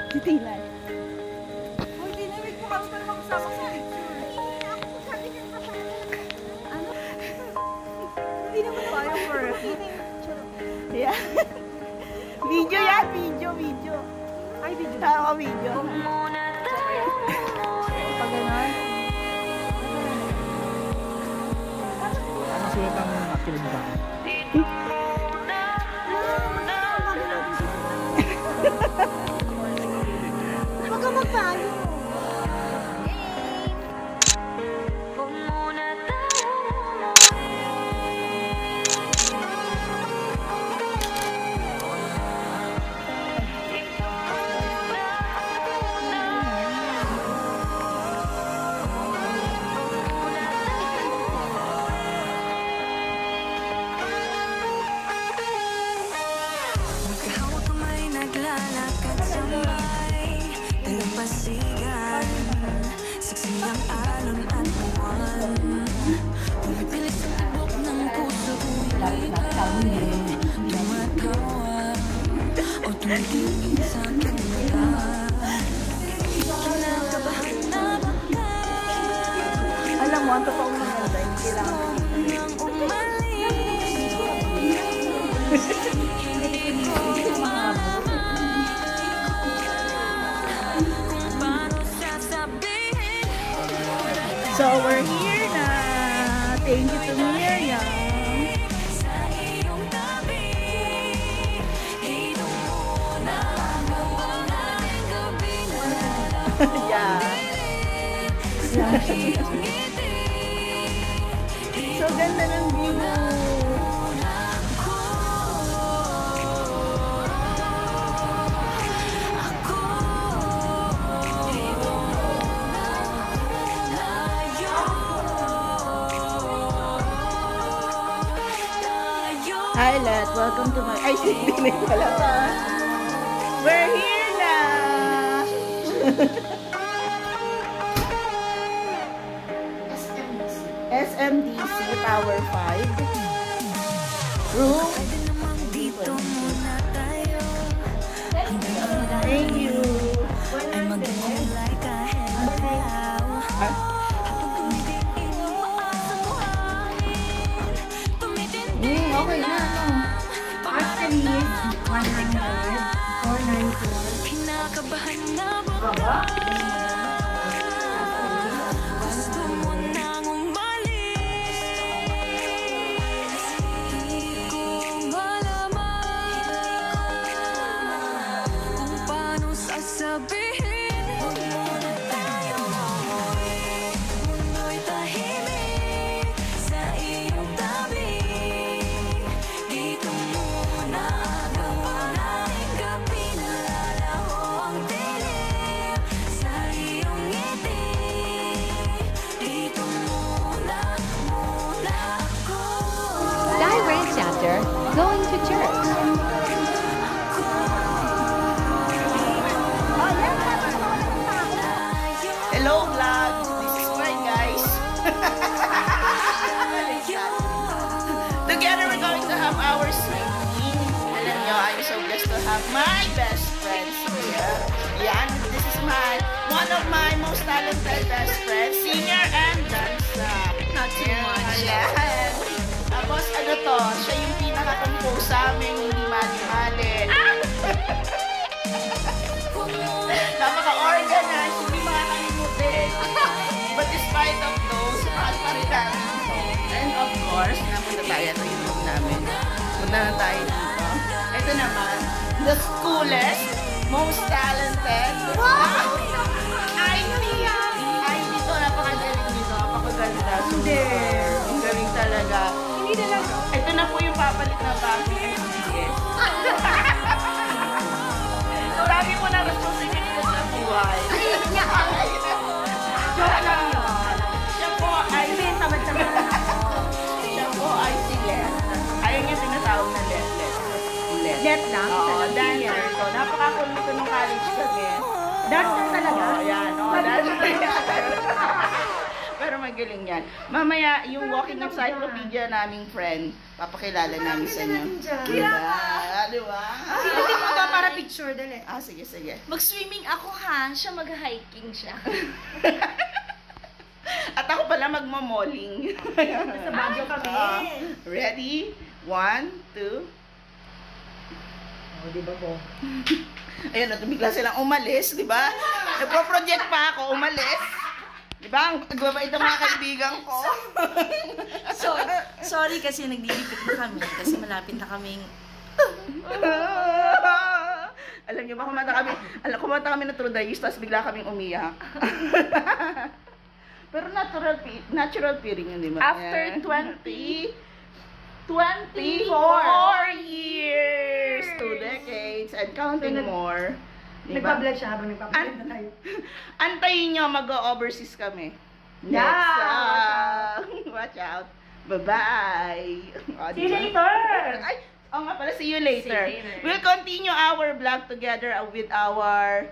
Si Tilan. Uy, dinamit mo kami pa naman kasama sa ano? Hindi naman tayo for Yeah. Video yan, video. Ay, video. Tama ka video. Pag gano'n. Ano sulat ang actually ba? Huwag ka magpayo. Alam mo, ang totoong maganda, hindi kailangan. So, we're here na. Thank you to Miriam. Yeah. So, ganda ng view. Hi, Let. Welcome to my... Ay, hindi pala pa. We're here na. SMDC Tower 5 Room. Thank you. Okay na, ano? Actually, 100, 494. Baba? Going to church. Hello vlog, this is mine guys. Together we're going to have our swimming. Alam nyo, I'm so blessed to have my best friends here. Yan, this is one of my most talented best friends, singer and dancer. Not too much. Yan. Tapos ano to, siya yung pinaka-compose sa amin, hindi mali-mali. Napaka-organized, hindi makakalimutin. But despite of those, mahal pa rin namin ito. And of course, napunta tayo, ito yung room namin. Punta na tayo dito. Ito naman, the coolest, most talented. Wow! Ay, dito, napakagaling dito. Napakaganda. Hindi. Ang galing talaga. Hindi talaga. Ito na po yung papalit na bago SDS. So, lagi mo na responsibilidad sa buhay. Joke lang yun. Siya po ay... Siya po ay si Let. Ayun yung tinatawag na Let. Let lang? Oo, dancer. So, napaka-cool nito nung college kami. Dancer talaga? Oo, yan. Oo, dancer. Pero magaling. galing yan. Mamaya, yung walking encyclopedia naming friend, papakilala namin sa inyo. Diba? Diba? Hindi mo ba para picture, dali. Ah, sige, sige. Mag-swimming ako ha, siya mag-hiking siya. At ako pala magmamoling. Sa Baguio kami. Ready? 1, 2. O, di ba po? Ayun, at bigla silang umalis, di ba? Nagpo-project pa ako, umalis. Di ba? Ang nagbabait ang mga kaibigan ko. Sorry kasi nagdidikit na kami kasi malapit na kaming Alam niyo ba, kumanta kami ng True Days, tapos bigla kaming umiyak. Pero natural feeling yun, di ba? After 24 years, 2 decades, and counting more. Diba? Nagpa-vlog siya habang nagpa-vlog na tayo. Antayin nyo, mag-overseas kami. Yeah! Watch out. Bye-bye. See you later! Ay, oh nga pala, see you later. See you later. We'll continue our vlog together with our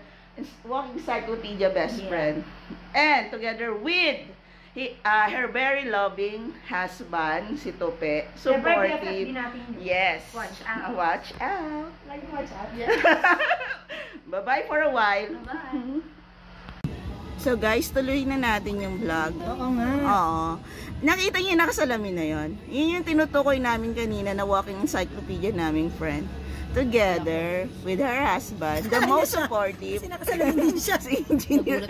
walking encyclopedia best friend. And together with her very loving husband, si Tope. Supportive. Yes. Watch out. Watch out. Like watch out. Yeah. Bye-bye for a while. Bye. So guys, tuloy na natin yung vlog. Oo nga. Oo. Nakita niyo yung nakasalamin na yon. Yun yung tinutukoy namin kanina na walking encyclopedia naming friend. Together with her husband, the most supportive. Kasi nakasalamin din siya. Si engineer.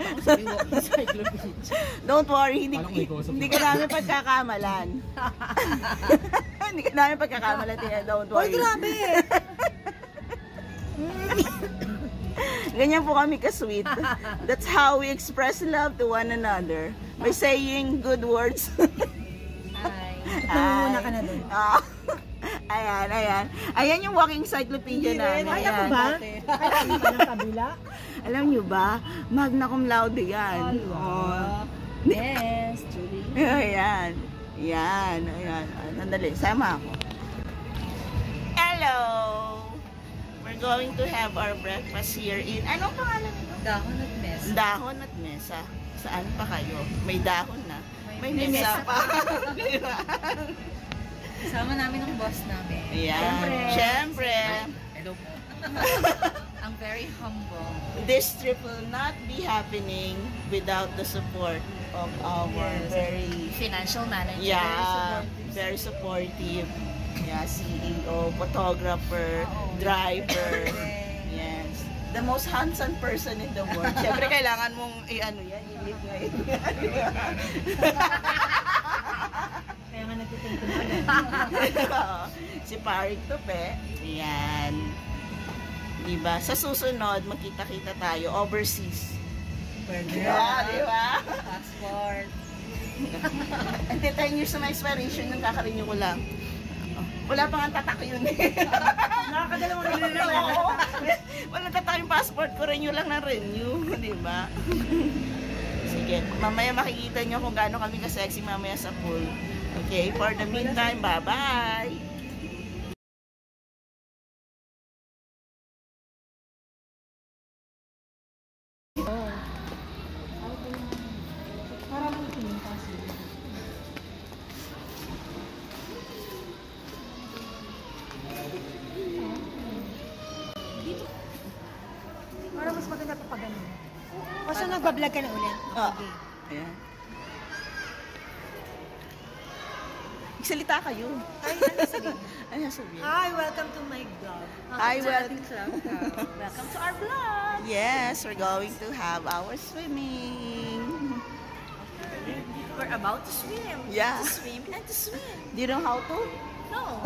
Don't worry, hindi ka namin pagkakamalan. Hindi ka namin pagkakamalan, don't worry. Oy, grabe! Ganyan po kami ka-sweet. That's how we express love to one another. By saying good words. Nangunguna ka na doon. Ayan, ayan. Ayan yung walking encyclopedia namin. Ay, ako ba? Ay, pa ng kabila? Alam nyo ba? Magna cum laude yan. Oh. Yes, Julie. Ayan. Ayan. Ayan. Sandali, sama ako. Hello! We're going to have our breakfast here in... Anong pangalan nito? Dahon at mesa. Dahon at mesa. Saan pa kayo? May dahon na. May mesa pa. Kasama namin ang boss namin. Ayan. Siyempre. Hello po. Ang very humble. This trip will not be happening without the support of our very... Financial manager. Yeah. Very supportive. Yeah, CEO, photographer, driver. Yes. The most handsome person in the world. Siyempre, kailangan mong i-ano yan, i-live ngayon. Kaya nga nagtitinto na. Si Parik Tope. Yan. Diba? Sa susunod, magkita-kita tayo overseas. Yeah, diba? Passport. And 10 years na expiration, nang kakarenew ko lang. Wala pang ang tatak yun eh. Nakakadalawang renew. Wala tatak yung passport ko, renew lang ng renew. Diba? Sige, mamaya makikita nyo kung gaano kami ka-sexy mamaya sa pool. Okay, for the meantime, bye-bye! Para mas maganda pa pag ganun. O so nagbablog ka na ulit? Okay. Ayan. Magsalita kayo. Ay, ano sabihin? Ano sabihin? Hi, welcome to my vlog. Hi, Welcome to our vlog. Yes, we're going to have our swimming. We're about to swim. Yeah. To swim and to swim. Do you know how to? No.